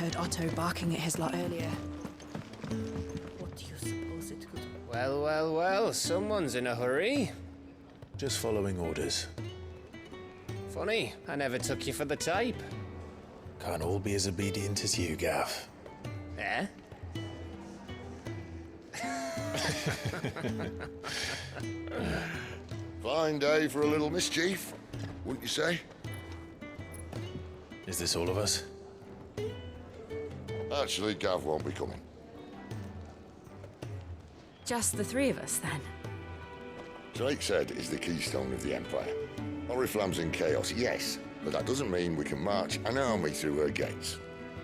heard Otto barking at his lot earlier. What do you suppose it could... Well, someone's in a hurry. Just following orders. Funny, I never took you for the type. Can't all be as obedient as you, Gav. Eh? Fine day for a little mischief, wouldn't you say? Is this all of us? Actually, Gav won't be coming. Just the three of us, then? Drake's Head is the keystone of the Empire. Oriflamme's in chaos, yes, but that doesn't mean we can march an army through her gates.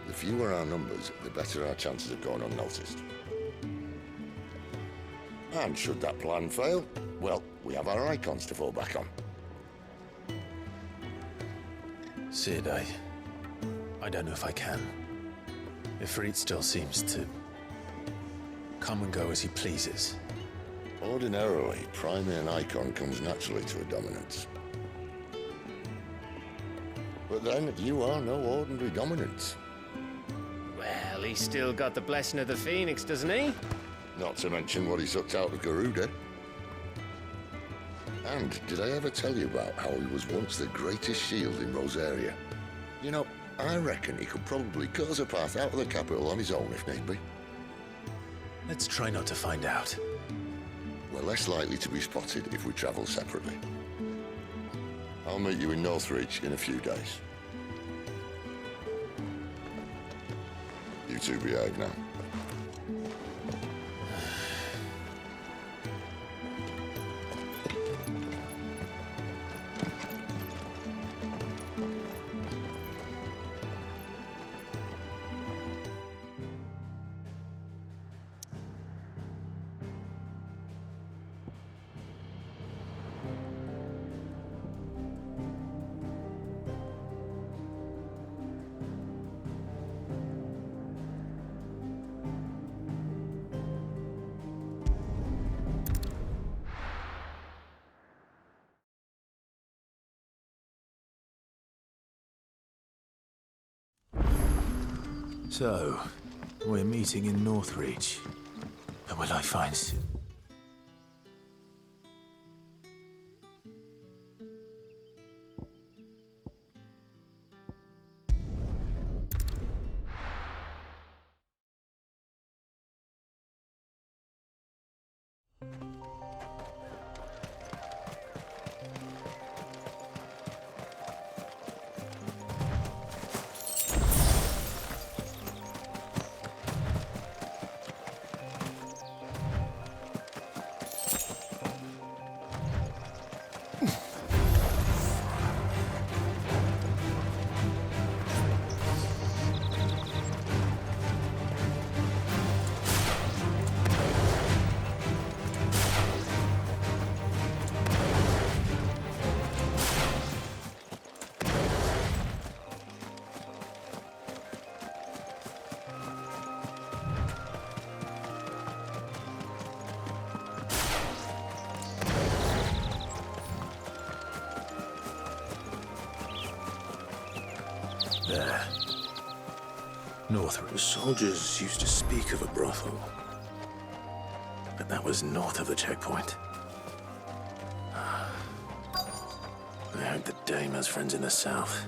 The fewer our numbers, the better our chances of going unnoticed. And should that plan fail, well, we have our icons to fall back on. Sid, I don't know if I can. Ifrit still seems to come and go as he pleases. Ordinarily, priming an icon comes naturally to a dominance. But then, you are no ordinary dominance. Well, he's still got the blessing of the Phoenix, doesn't he? Not to mention what he sucked out of Garuda. And did I ever tell you about how he was once the greatest shield in Rosaria? You know, I reckon he could probably cut us a path out of the capital on his own if need be. Let's try not to find out. We're less likely to be spotted if we travel separately. I'll meet you in Northreach in a few days. You two behave now. So, we're meeting in Northreach. And will I find Sid? There. Northreach. The soldiers used to speak of a brothel, But that was north of the checkpoint. I hope the dame has friends in the south.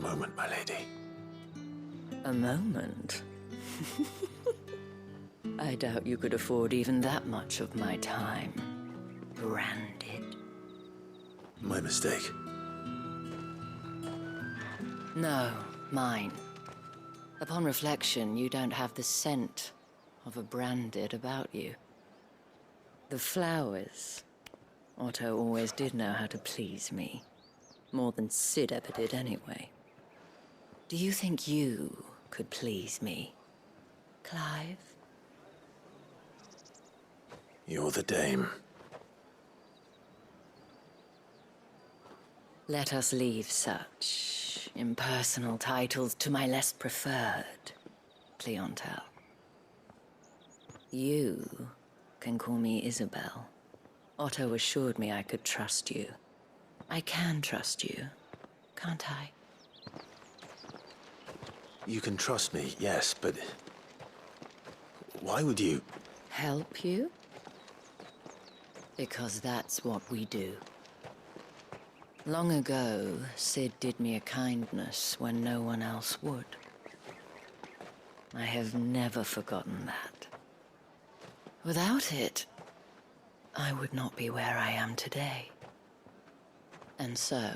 moment, my lady. A moment? I doubt you could afford even that much of my time. Branded. My mistake. No, mine. Upon reflection, you don't have the scent of a branded about you. The flowers. Otto always did know how to please me. More than Sid ever did anyway. Do you think you could please me, Clive? You're the dame. Let us leave such impersonal titles to my less preferred clientele. You can call me Isabel. Otto assured me I could trust you. I can trust you, can't I? You can trust me, yes, but... why would you... Help you? Because that's what we do. Long ago, Sid did me a kindness when no one else would. I have never forgotten that. Without it, I would not be where I am today. And so,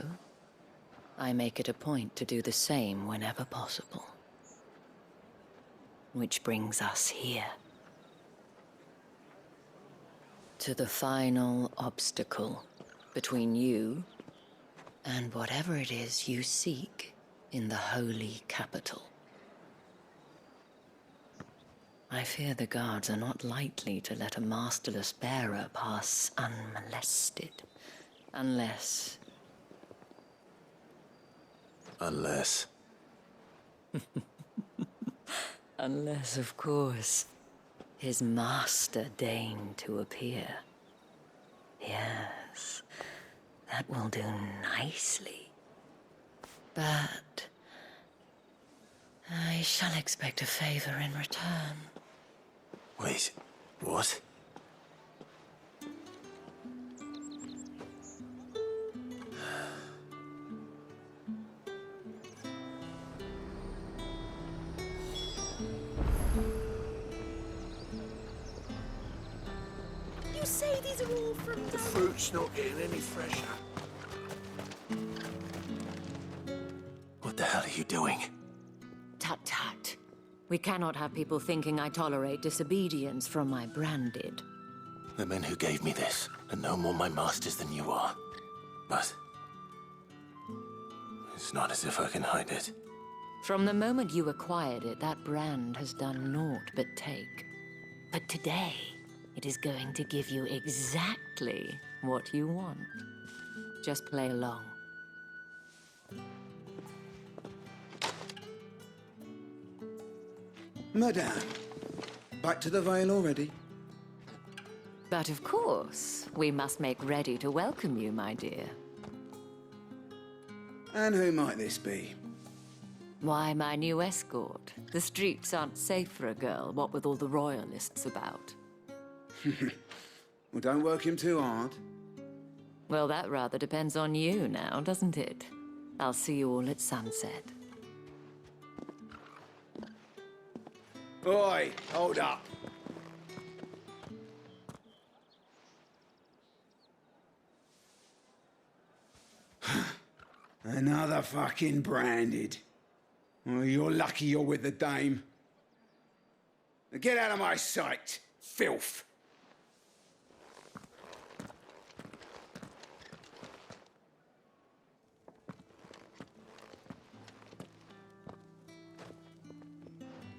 I make it a point to do the same whenever possible. Which brings us here. To the final obstacle between you and whatever it is you seek in the holy capital. I fear the guards are not likely to let a masterless bearer pass unmolested. Unless... Unless... Unless, of course, his master deigned to appear. Yes, that will do nicely. But... I shall expect a favor in return. Wait, what? You say these are all from The fruit's not getting any fresher. What the hell are you doing? Tut tut. We cannot have people thinking I tolerate disobedience from my branded. The men who gave me this are no more my masters than you are. But... it's not as if I can hide it. From the moment you acquired it, that brand has done naught but take. But today, it is going to give you exactly what you want. Just play along. Madame, back to the Vale already? But of course, we must make ready to welcome you, my dear. And who might this be? Why, my new escort. The streets aren't safe for a girl, what with all the royalists about. Well, don't work him too hard. Well, that rather depends on you now, doesn't it? I'll see you all at sunset. Oi, hold up. Another fucking branded. Oh, you're lucky you're with the dame. Now get out of my sight, filth.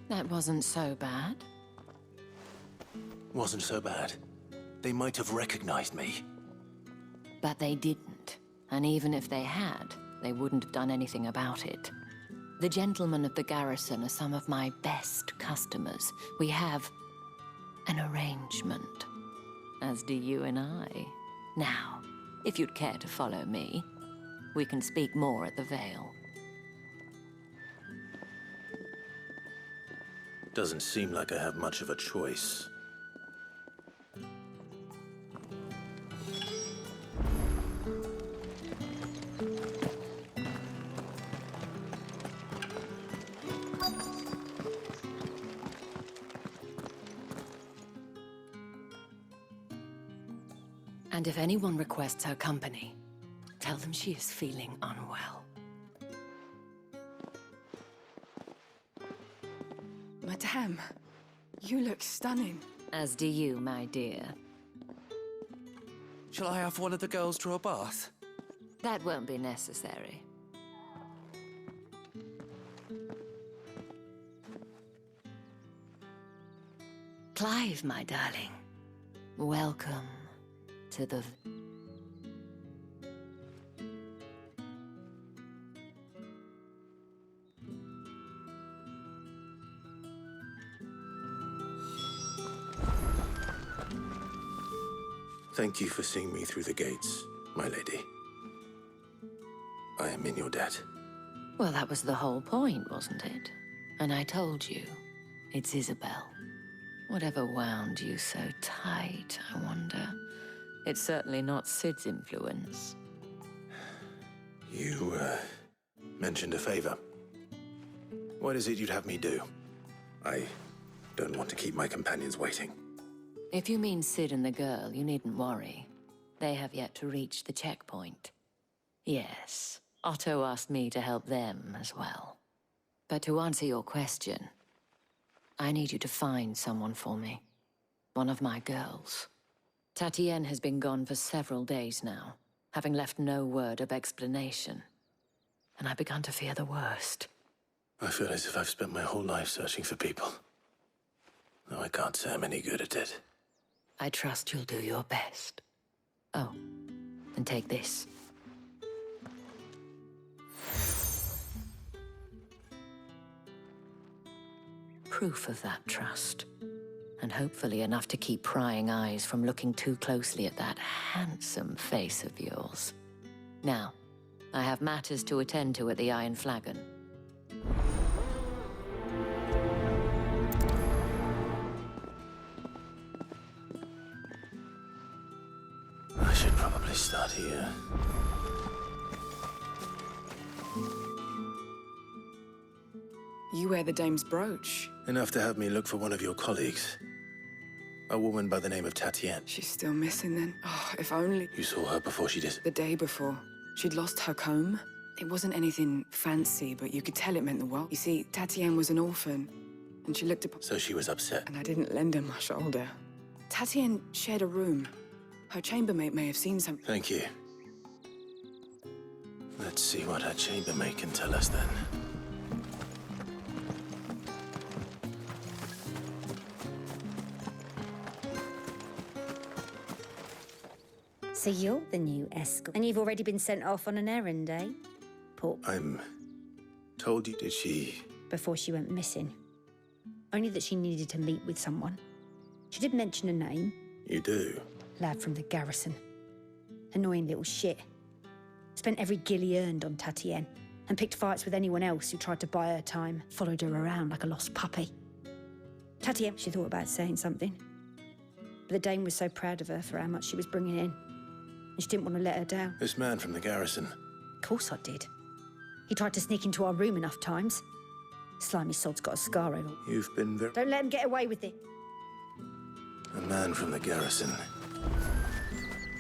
That wasn't so bad. Wasn't so bad. They might have recognized me. But they didn't. And even if they had, they wouldn't have done anything about it. The gentlemen of the garrison are some of my best customers. We have an arrangement, as do you and I. Now, if you'd care to follow me, we can speak more at the Vale. Doesn't seem like I have much of a choice. And if anyone requests her company, tell them she is feeling unwell. Madame, you look stunning. As do you, my dear. Shall I have one of the girls draw a bath? That won't be necessary. Clive, my darling. Welcome to the... Thank you for seeing me through the gates, my lady. I am in your debt. Well, that was the whole point, wasn't it? And I told you, it's Isabel. Whatever wound you so tight, I wonder. It's certainly not Sid's influence. You, mentioned a favor. What is it you'd have me do? I don't want to keep my companions waiting. If you mean Sid and the girl, you needn't worry. They have yet to reach the checkpoint. Yes, Otto asked me to help them as well. But to answer your question, I need you to find someone for me. One of my girls. Tatienne has been gone for several days now, having left no word of explanation. And I've begun to fear the worst. I feel as if I've spent my whole life searching for people. Though I can't say I'm any good at it. I trust you'll do your best. Oh, and take this. Proof of that trust. And hopefully enough to keep prying eyes from looking too closely at that handsome face of yours. Now, I have matters to attend to at the Iron Flagon. I should probably start here. You wear the dame's brooch. Enough to have me look for one of your colleagues. A woman by the name of Tatienne. She's still missing then. Oh, if only. You saw her before she did. The day before. She'd lost her comb. It wasn't anything fancy, but you could tell it meant the world. You see, Tatienne was an orphan, and she looked upon... So she was upset. And I didn't lend her my shoulder. Tatienne shared a room. Her chambermaid may have seen something. Thank you. Let's see what her chambermaid can tell us then. So you're the new escort, and you've already been sent off on an errand, eh? Poor... I'm told you, did she... Before she went missing. Only that she needed to meet with someone. She did mention a name. You do? Lad from the garrison. Annoying little shit. Spent every guil he earned on Tatienne, and picked fights with anyone else who tried to buy her time. Followed her around like a lost puppy. Tatienne, she thought about saying something. But the dame was so proud of her for how much she was bringing in. And she didn't want to let her down. This man from the garrison. Of course I did. He tried to sneak into our room enough times. Slimy sod's got a scar over. You've been very... Don't let him get away with it. A man from the garrison.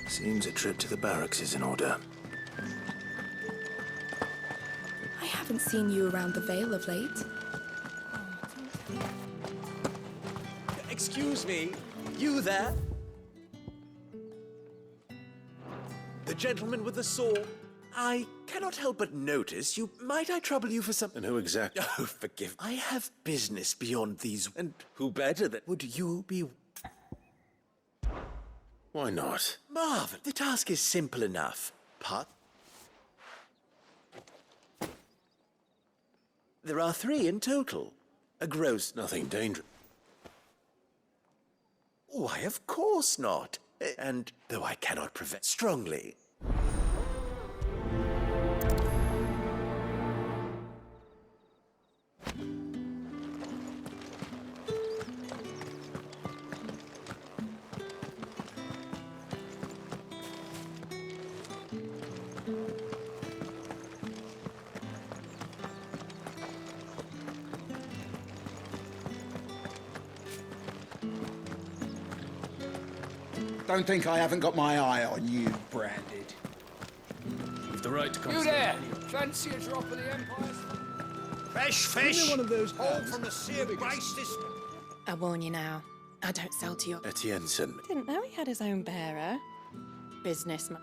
Seems a trip to the barracks is in order. I haven't seen you around the Vale of late. Excuse me, you there? The gentleman with the sword. I cannot help but notice you. Might I trouble you for something? And who exactly? Oh, forgive. I have business beyond these. And who better than would you be? Why not? Marvin, the task is simple enough. Part. There are 3 in total. A gross. Nothing dangerous. Why, of course not. And though I cannot prevent strongly. Don't think I haven't got my eye on you, Branded. You've the right to come. You there! Fancy a drop of the Empire's? Fresh fish! One of those All from the sea of Grace. I warn you now. I don't sell to your... Etienneson. Didn't know he had his own bearer. Businessman.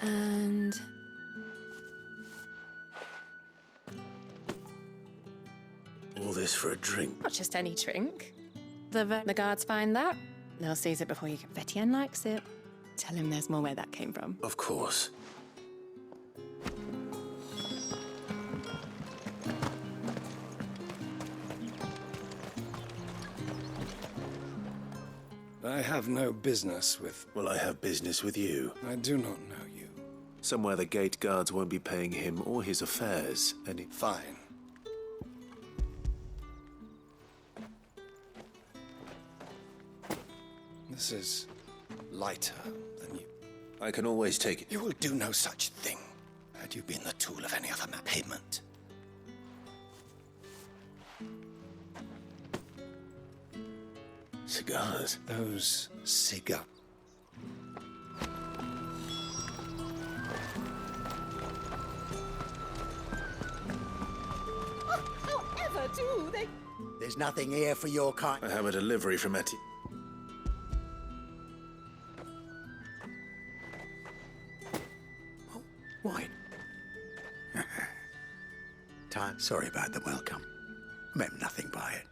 And... All this for a drink. not just any drink. The guards find that. They'll seize it before you can... Etienne likes it. Tell him there's more where that came from. Of course. I have no business with... Well, I have business with you. I do not know you. Somewhere the gate guards won't be paying him or his affairs any... Fine. This is lighter than you. I can always take it. You will do no such thing had you been the tool of any other payment. Cigars. Those cigars. However do they... There's nothing here for your kind. I have a delivery from Etienne. Why? Time. Sorry about the welcome. Meant nothing by it.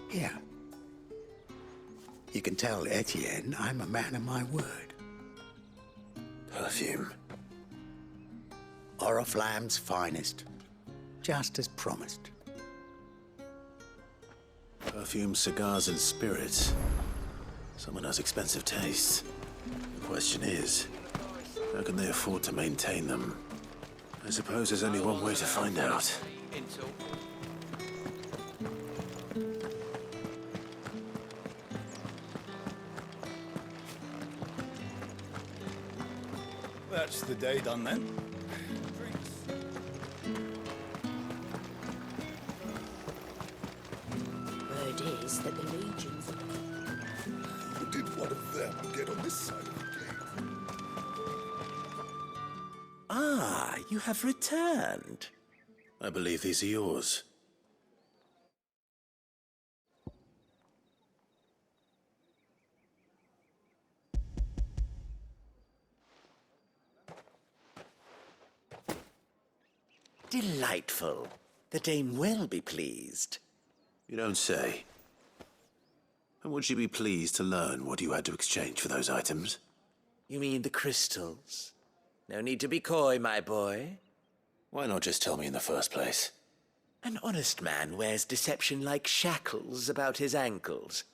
Here. You can tell Etienne I'm a man of my word. Perfume. Oriflamme's finest. Just as promised. Perfume, cigars, and spirits. Someone has expensive tastes. The question is, how can they afford to maintain them? I suppose there's only one way to find out. That's the day done then. Word is that the legions... Did one of them get on this side of the gate? Ah, you have returned. I believe these are yours. Delightful. The dame will be pleased. You don't say. And would she be pleased to learn what you had to exchange for those items? You mean the crystals? No need to be coy, my boy. Why not just tell me in the first place? An honest man wears deception like shackles about his ankles.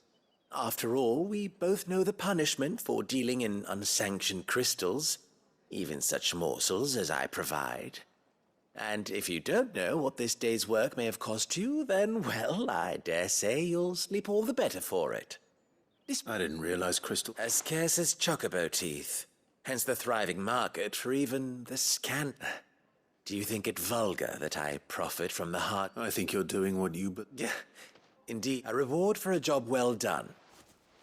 After all, we both know the punishment for dealing in unsanctioned crystals, even such morsels as I provide. And if you don't know what this day's work may have cost you, then, well, I dare say you'll sleep all the better for it. I didn't realize crystal... As scarce as chocobo teeth, hence the thriving market for even the scant... Do you think it vulgar that I profit from the heart? I think you're doing what you... Yeah, indeed, a reward for a job well done.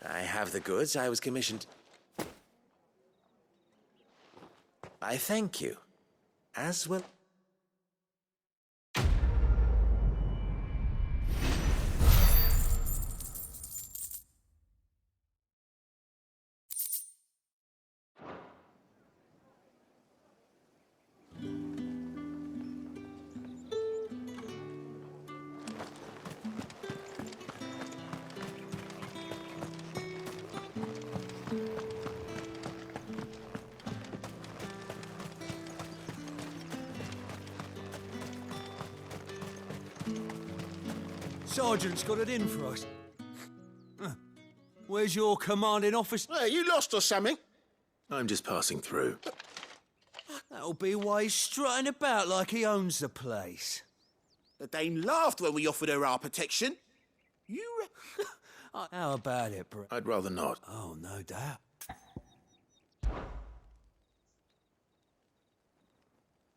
I have the goods I was commissioned... I thank you, as well... Sergeant's got it in for us. Where's your commanding officer? Hey, you lost or something? I'm just passing through. That'll be why he's strutting about like he owns the place. The dame laughed when we offered her our protection. You... How about it, bro? I'd rather not. Oh, no doubt.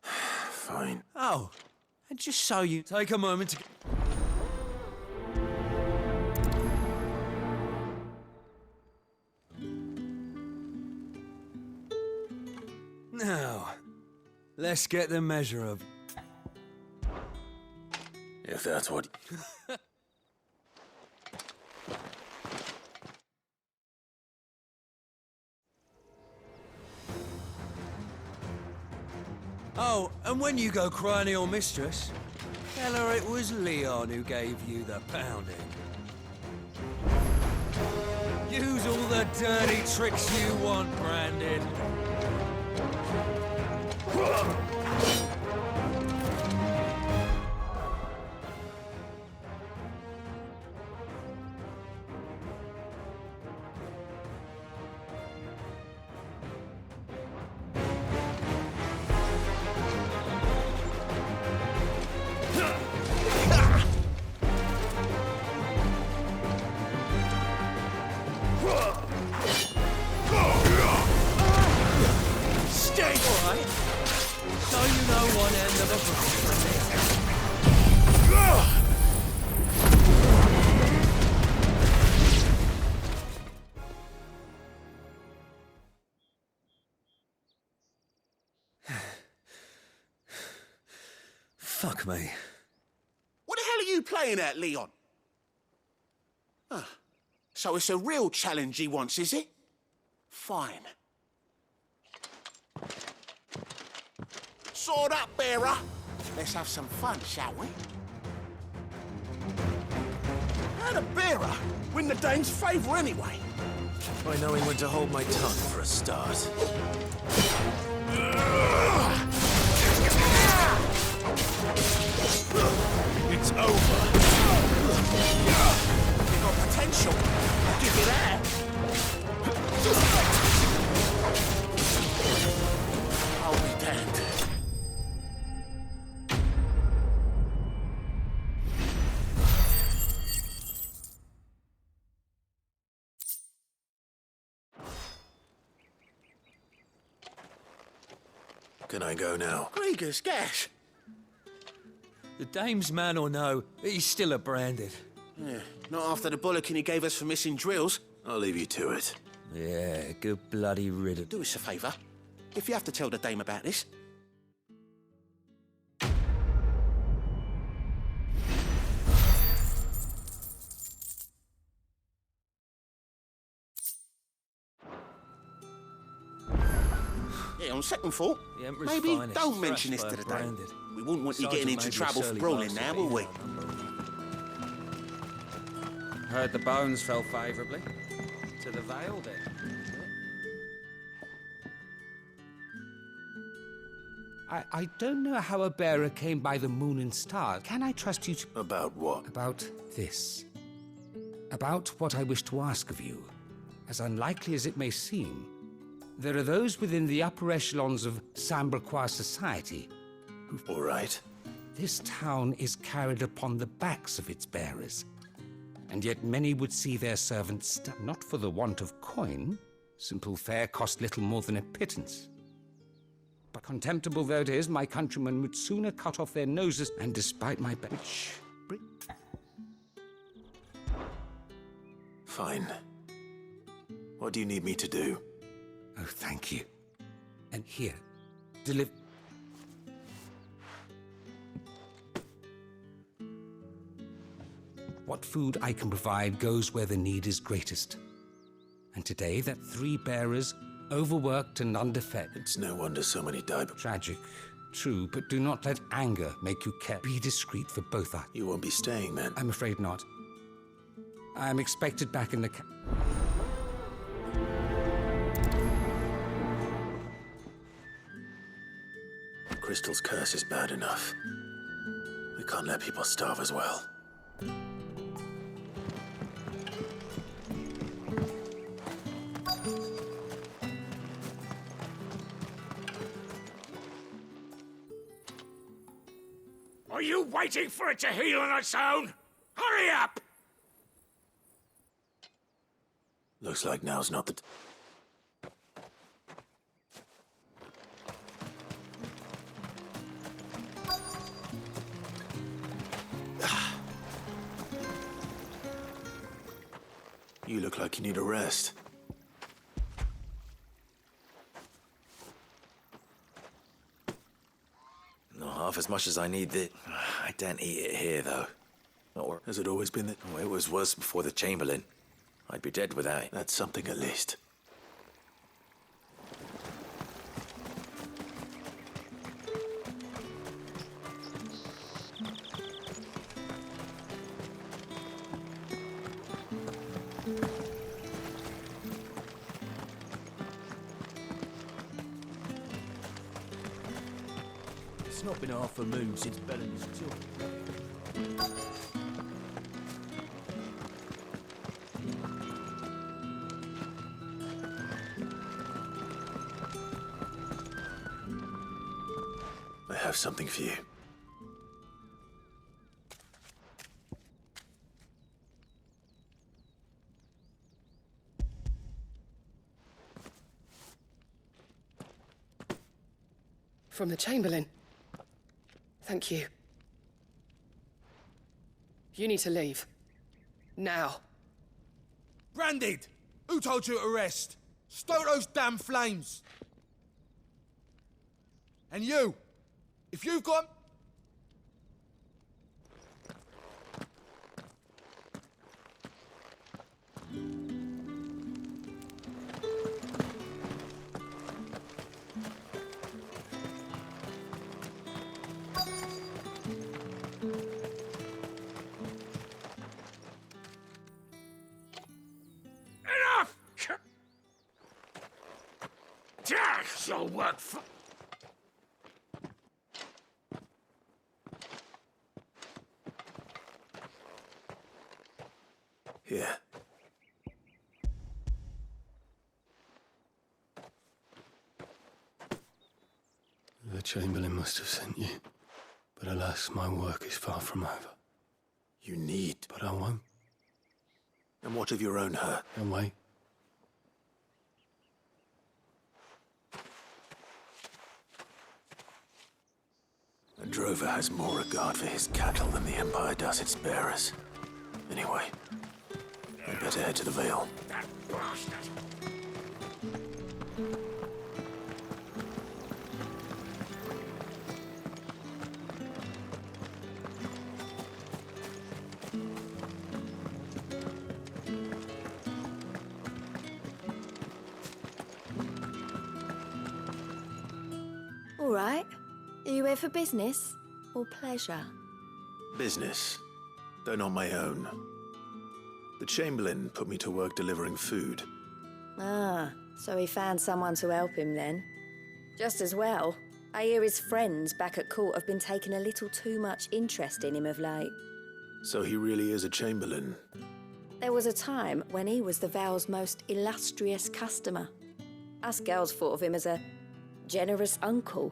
Fine. Oh, and just so you take a moment to... Now, let's get the measure of... If that's what... Oh, and when you go crying to your mistress, tell her it was Leon who gave you the pounding. Use all the dirty tricks you want, Brandon. Fuck me. What the hell are you playing at, Leon? Ah, so it's a real challenge he wants, is it? Fine. Sword up, bearer. Let's have some fun, shall we? How'd a bearer win the Dane's favour anyway? By knowing when to hold my tongue for a start. It's over. You've got potential. I'll give you that. I'll be damned. Can I go now? Grieger's gas. The dame's man or no, he's still a branded. Yeah, not after the bollocking he gave us for missing drills. I'll leave you to it. Yeah, good bloody riddance. Do us a favour. If you have to tell the dame about this, yeah, on second thought, The Emperor's maybe finest, don't mention this thrashed to by the a dame. branded. We wouldn't want you Sergeant getting into made me trouble for surly brawling bastard, now, but will we? yeah, Heard the bones fell favourably. To the Vale, then. I don't know how a bearer came by the moon and stars. Can I trust you to... About what? About this. About what I wish to ask of you. As unlikely as it may seem, there are those within the upper echelons of Samberquois society who... All right. This town is carried upon the backs of its bearers. And yet many would see their servants not for the want of coin. Simple fare cost little more than a pittance. But contemptible though it is, my countrymen would sooner cut off their noses, and despite my which... Fine. What do you need me to do? Oh, thank you. And here, deliver... What food I can provide goes where the need is greatest. And today, that 3 bearers, overworked and underfed. It's no wonder so many die. Tragic, true, but do not let anger make you care. Be discreet for both us. You won't be staying, then? I'm afraid not. I am expected back in the Crystal's curse is bad enough. We can't let people starve as well. Are you waiting for it to heal on its own? Hurry up! Looks like now's not the... You look like you need a rest. Not half as much as I need. I don't eat it here, though. Has it always been that? Oh, it was worse before the Chamberlain. I'd be dead without it. That's something at least. It's not been half a moon since Bellen's took. I have something for you. From the Chamberlain. Thank you. You need to leave. Now. Branded! Who told you to rest? Stoke those damn flames! And you! If you've got... Enough! Shall work for... Here. The Chamberlain must have sent you. But alas, my work is far from over. You need... But I won't. And what of your own hurt? And wait. A drover has more regard for his cattle than the Empire does its bearers. Anyway, I'd better head to the Vale. That bastard! All right. Are you here for business or pleasure? Business, though not my own. The Chamberlain put me to work delivering food. Ah, so he found someone to help him then. Just as well. I hear his friends back at court have been taking a little too much interest in him of late. So he really is a Chamberlain. There was a time when he was the Vale's most illustrious customer. Us girls thought of him as a generous uncle.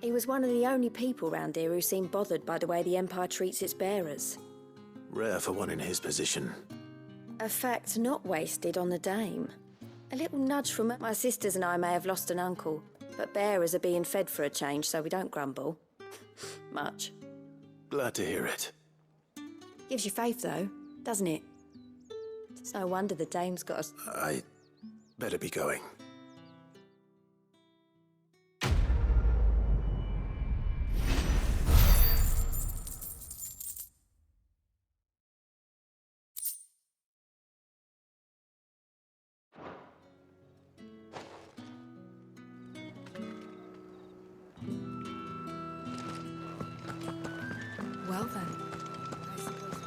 He was one of the only people round here who seemed bothered by the way the Empire treats its bearers. Rare for one in his position. A fact not wasted on the dame. A little nudge from her. My sisters and I may have lost an uncle, but bearers are being fed for a change, so we don't grumble. Much. Glad to hear it. Gives you faith, though, doesn't it? It's no wonder the dame's got us. I better be going. Well then, I suppose...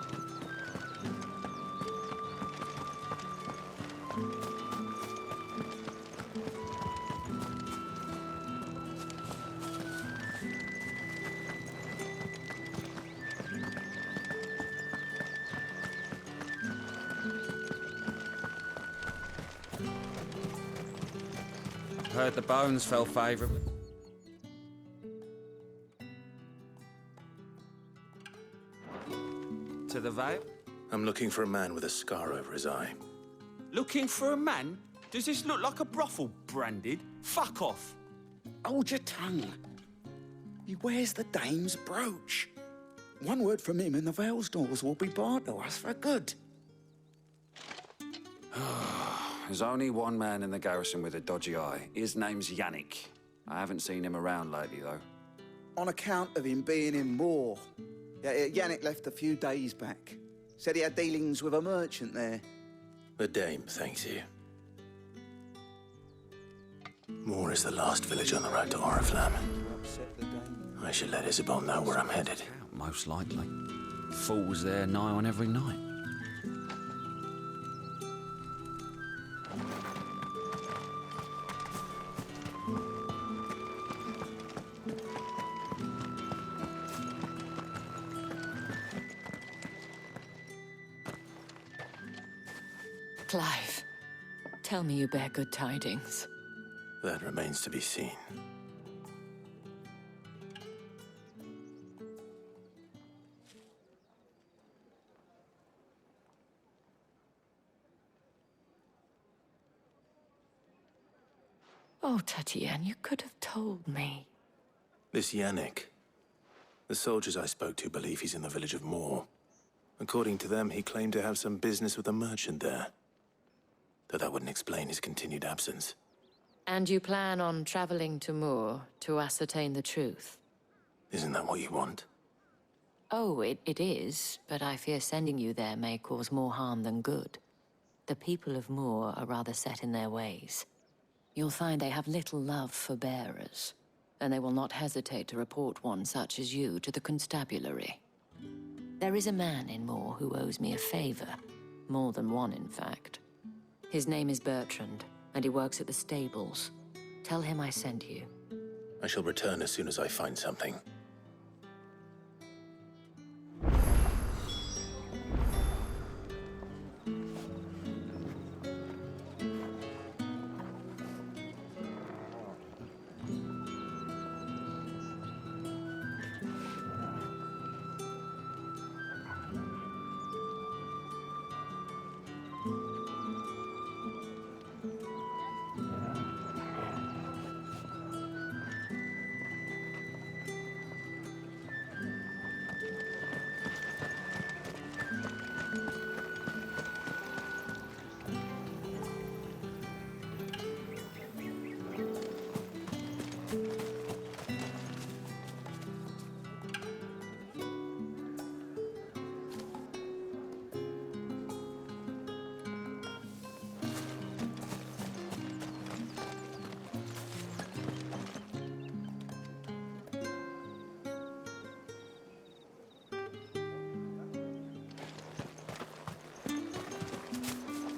Heard the bones fell favourably. To the Vale? I'm looking for a man with a scar over his eye. Looking for a man? Does this look like a brothel, Branded? Fuck off. Hold your tongue. He wears the dame's brooch. One word from him and the Vale's doors will be barred to us for good. There's only one man in the garrison with a dodgy eye. His name's Yannick. I haven't seen him around lately, though. On account of him being in war. Yeah, Yannick left a few days back. Said he had dealings with a merchant there. The dame thanks you. Moore is the last village on the road to Oriflamme. I should let Isabel know where I'm headed. Most likely. Fool was there nigh on every night. Clive, tell me you bear good tidings. That remains to be seen. Oh, Tatienne, you could have told me. This Yannick. The soldiers I spoke to believe he's in the village of Moore. According to them, he claimed to have some business with a merchant there. Though that wouldn't explain his continued absence. And you plan on traveling to Moore to ascertain the truth? Isn't that what you want? Oh, it is, but I fear sending you there may cause more harm than good. The people of Moore are rather set in their ways. You'll find they have little love for bearers, and they will not hesitate to report one such as you to the constabulary. There is a man in Moore who owes me a favor. More than one, in fact. His name is Bertrand, and he works at the stables. Tell him I sent you. I shall return as soon as I find something.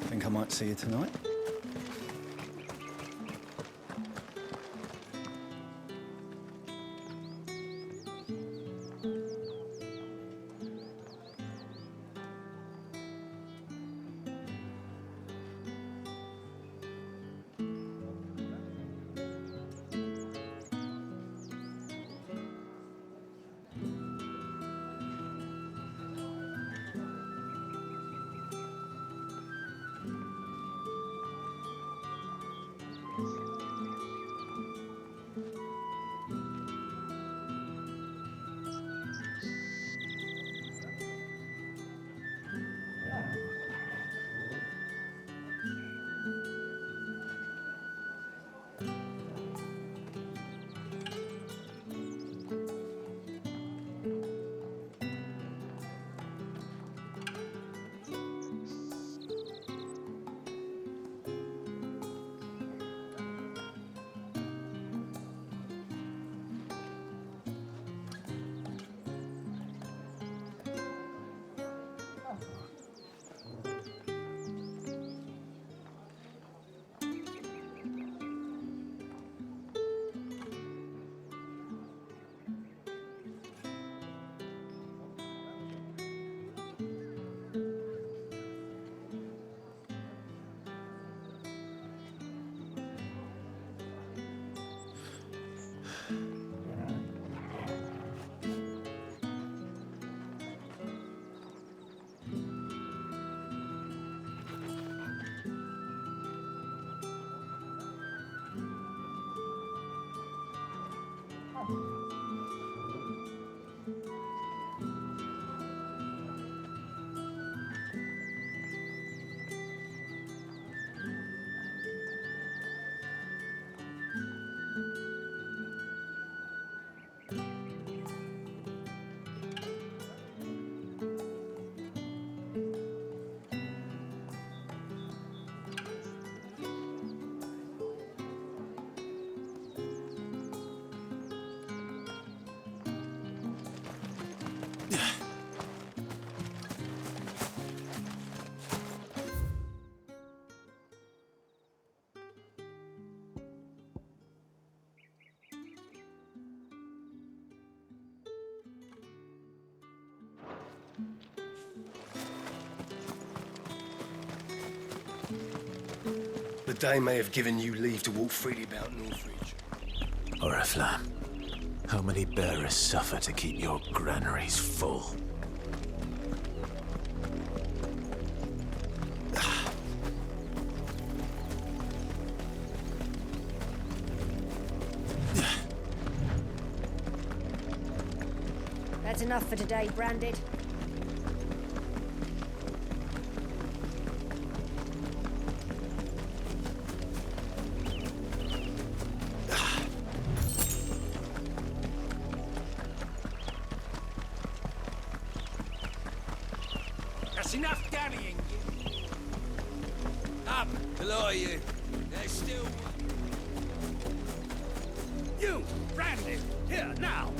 Think I might see you tonight? Dame may have given you leave to walk freely about Northridge. Oriflamme, how many bearers suffer to keep your granaries full? That's enough for today, Branded. That's enough dallying. Up, below you. There's still... You, Branded, here, now!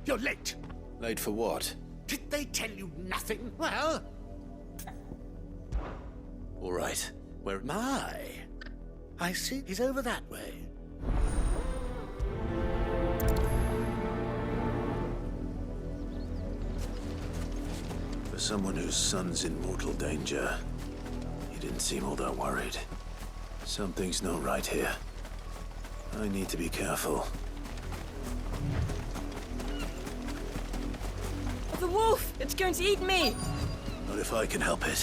You're late. Late for what? Did they tell you nothing? Well... All right. Where... My. I see. He's over that way. For someone whose son's in mortal danger, he didn't seem all that worried. Something's not right here. I need to be careful. The wolf! It's going to eat me! Not if I can help it.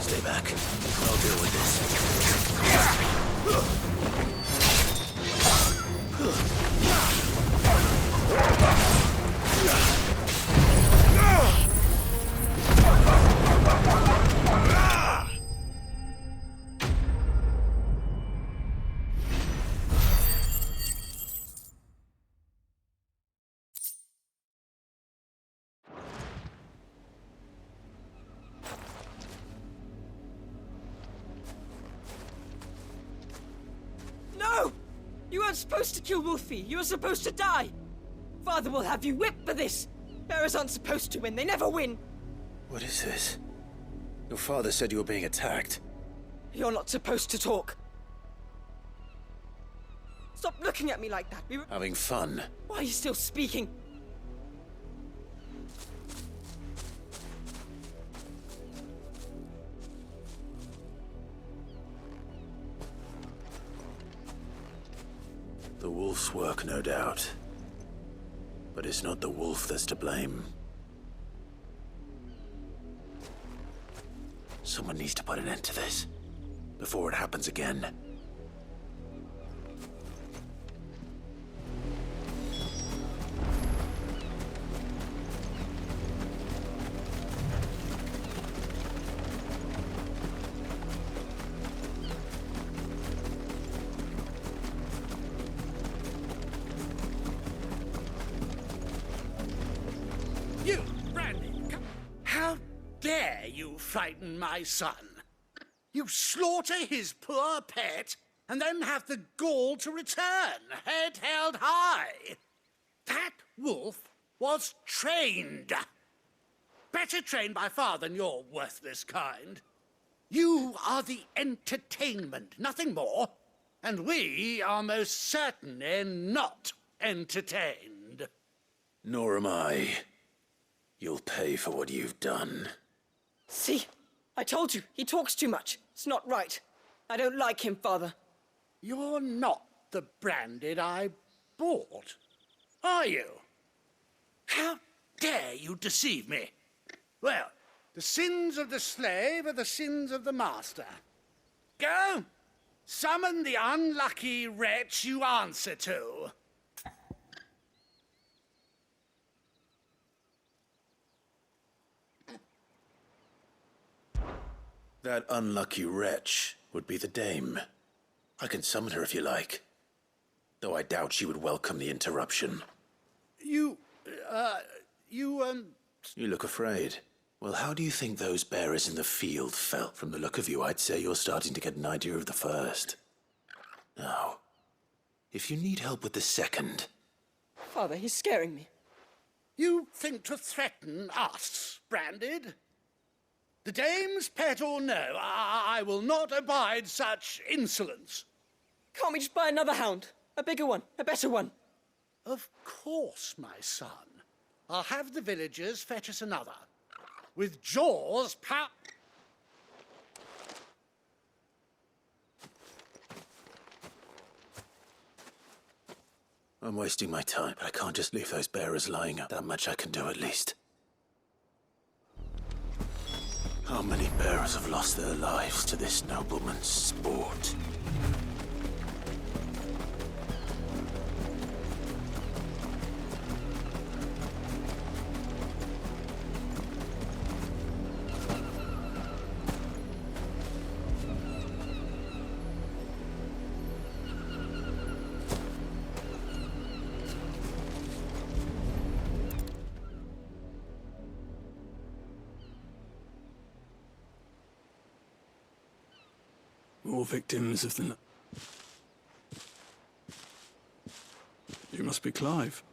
Stay back. I'll deal with No! You weren't supposed to kill Wolfie. You were supposed to die. Father will have you whipped for this. Bearers aren't supposed to win. They never win. What is this? Your father said you were being attacked. You're not supposed to talk. Stop looking at me like that. We were Having fun. Why are you still speaking? The wolf's work, no doubt. But it's not the wolf that's to blame. Someone needs to put an end to this, before it happens again. You, Brandy, how dare you frighten my son? You slaughter his poor pet, and then have the gall to return, head held high. That wolf was trained. Better trained by far than your worthless kind. You are the entertainment, nothing more. And we are most certainly not entertained. Nor am I. You'll pay for what you've done. See? I told you, he talks too much. It's not right. I don't like him, Father. You're not the Branded I bought, are you? How dare you deceive me? Well, the sins of the slave are the sins of the master. Go, summon the unlucky wretch you answer to. That unlucky wretch would be the dame. I can summon her if you like. Though I doubt she would welcome the interruption. You look afraid. Well, how do you think those bearers in the field felt? From the look of you, I'd say you're starting to get an idea of the first. Now, if you need help with the second... Father, he's scaring me. You think to threaten us, Branded? The dame's pet or no, I will not abide such insolence. Can't we just buy another hound? A bigger one, a better one. Of course, my son. I'll have the villagers fetch us another. with jaws I'm wasting my time, but I can't just leave those bearers lying up. That much I can do at least. How many bearers have lost their lives to this nobleman's sport? More victims of the... You must be Clive.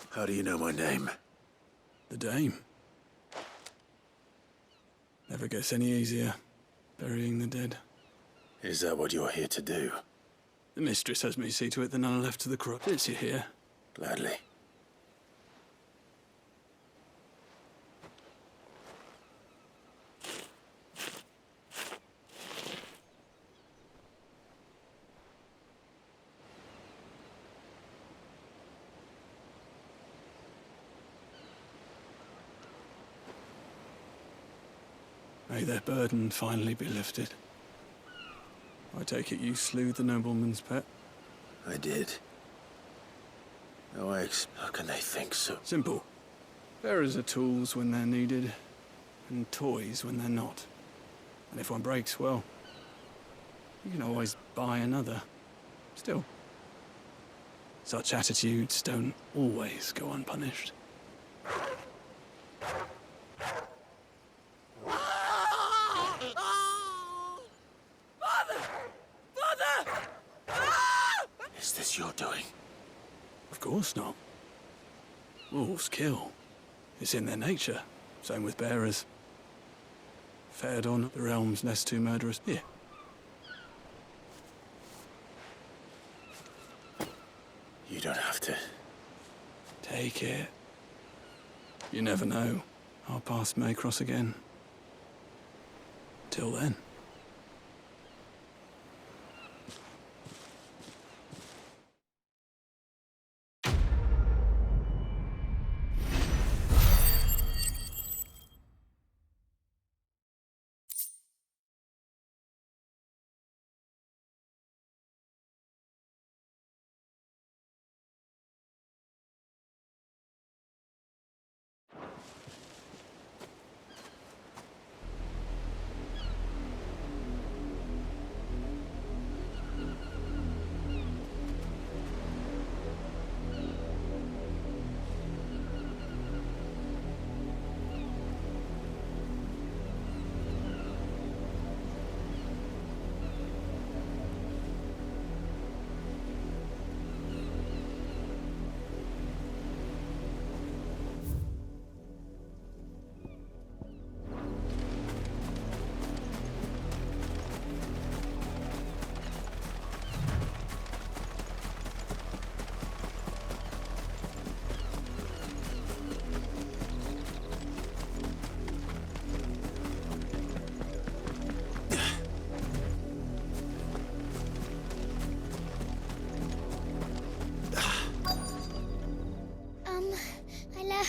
How do you know my name? The Dame. Never gets any easier, burying the dead. Is that what you're here to do? The mistress has me see to it that none are left to the corrupt. It's you here. Gladly. May their burden finally be lifted. I take it you slew the nobleman's pet? I did. How can they think so? Simple. Bearers are tools when they're needed, and toys when they're not. And if one breaks, well, you can always buy another. Still, such attitudes don't always go unpunished. Is this your doing? Of course not. Wolves kill. It's in their nature. Same with bearers. Fared on the realm's less too murderous. Here. You don't have to. Take it. You never know. Our paths may cross again. Till then.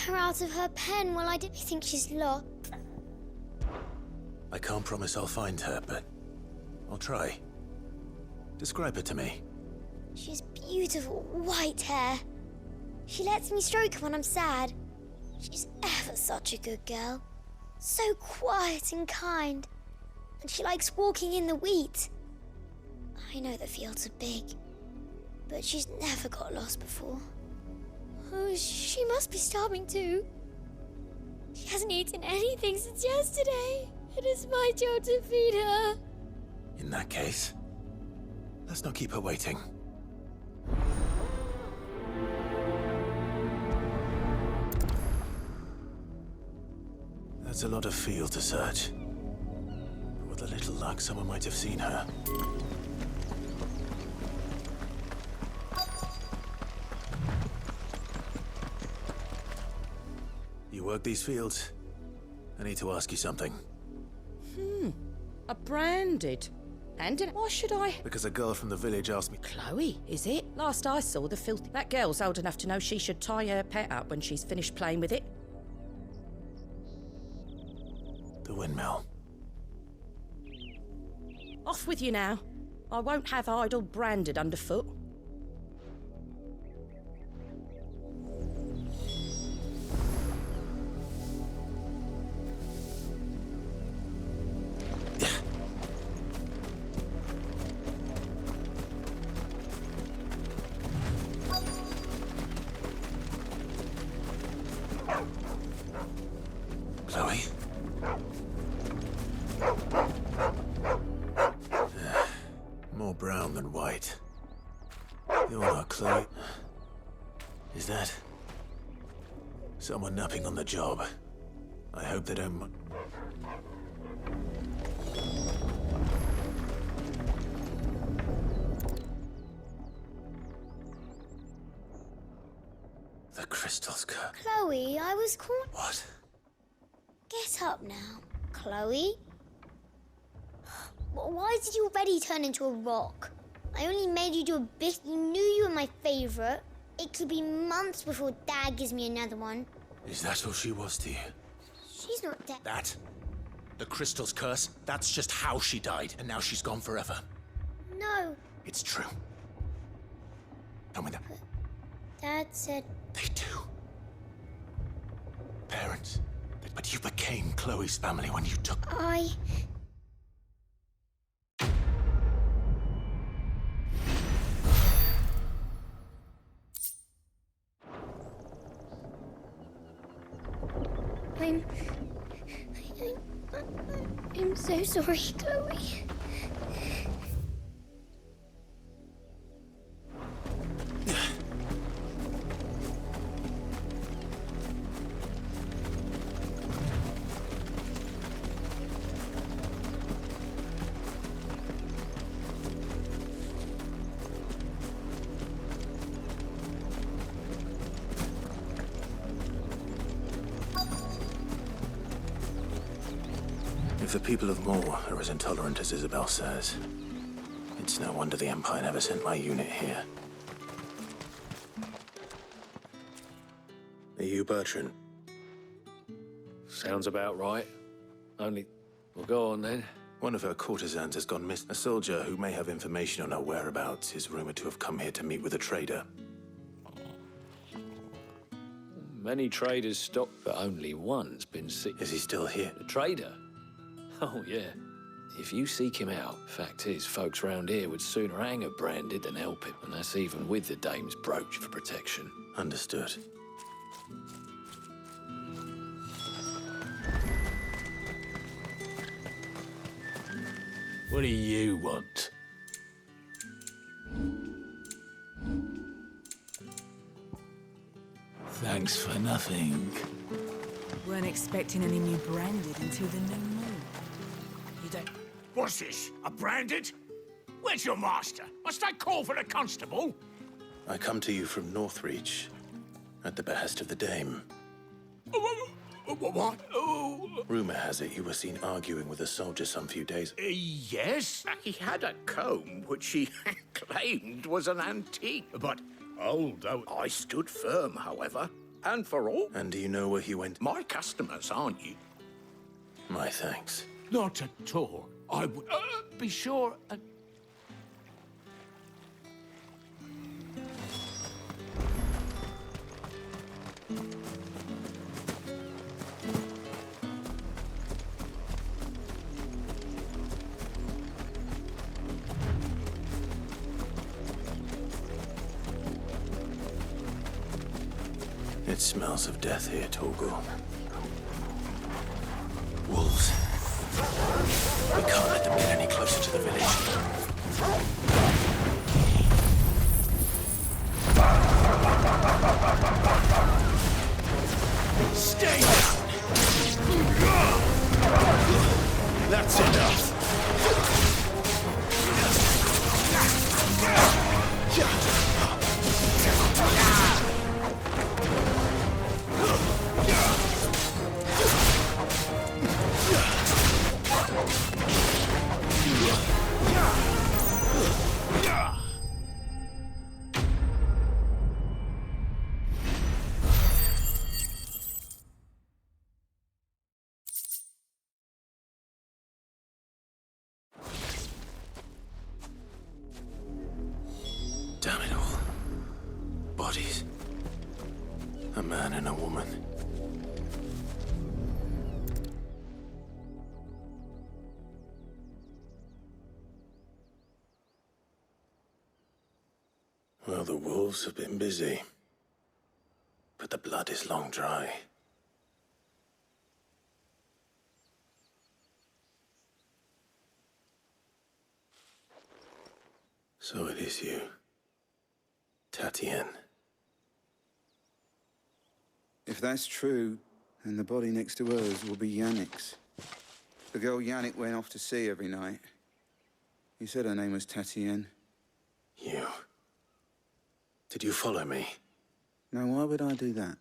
Her out of her pen. Well, I do think she's lost. I can't promise I'll find her, but I'll try. Describe her to me. She's beautiful white hair. She lets me stroke her when I'm sad. She's ever such a good girl. So quiet and kind. And she likes walking in the wheat. I know the fields are big, but she's never got lost before. Oh, she must be starving too. She hasn't eaten anything since yesterday. It is my job to feed her. In that case, let's not keep her waiting. That's a lot of field to search. With a little luck, someone might have seen her. You work these fields, I need to ask you something. A branded. And why should I? Because a girl from the village asked me. Chloe, is it? Last I saw, the filthy... That girl's old enough to know she should tie her pet up when she's finished playing with it. The windmill. Off with you now. I won't have idle branded underfoot. Chloe? More brown than white. You're not Chloe. Is that someone napping on the job? I hope they don't... The crystals, Kirk. Chloe, I was called... What? Get up now, Chloe. Why did you already turn into a rock? I only made you do a bit. You knew you were my favorite. It could be months before Dad gives me another one. Is that all she was to you? She's not dead. That? The crystal's curse? That's just how she died, and now she's gone forever. No. It's true. Tell me that. Dad said... They do. Parents. But you became Chloe's family when you took... I'm so sorry, Chloe. If the people of Moor are as intolerant as Isabel says, it's no wonder the Empire never sent my unit here. Are you Bertrand? Sounds about right. Only... Well, go on then. One of her courtesans has gone missing. A soldier who may have information on her whereabouts is rumored to have come here to meet with a trader. Many traders stopped, but only one's been seen. Is he still here? The trader? Oh, yeah. If you seek him out, fact is, folks round here would sooner hang her branded than help him, and that's even with the dame's brooch for protection. Understood. What do you want? Thanks for nothing. Weren't expecting any new branded until the new moon. You don't... What's this? A branded? Where's your master? Must I call for a constable? I come to you from Northreach, at the behest of the Dame. What? Oh. Rumor has it you were seen arguing with a soldier some few days. Yes? He had a comb which he claimed was an antique. But although I stood firm, however, and for all... And do you know where he went? My customers, aren't you? My thanks. Not at all. I would be sure... It smells of death here, Torgal. Wolves. We can't let them get any closer to the village. Stay down! That's enough! A man and a woman. Well, the wolves have been busy. But the blood is long dry. So it is you, Tatienne. If that's true, then the body next to hers will be Yannick's. The girl Yannick went off to see every night. You said her name was Tatienne. You? Did you follow me? Now, why would I do that?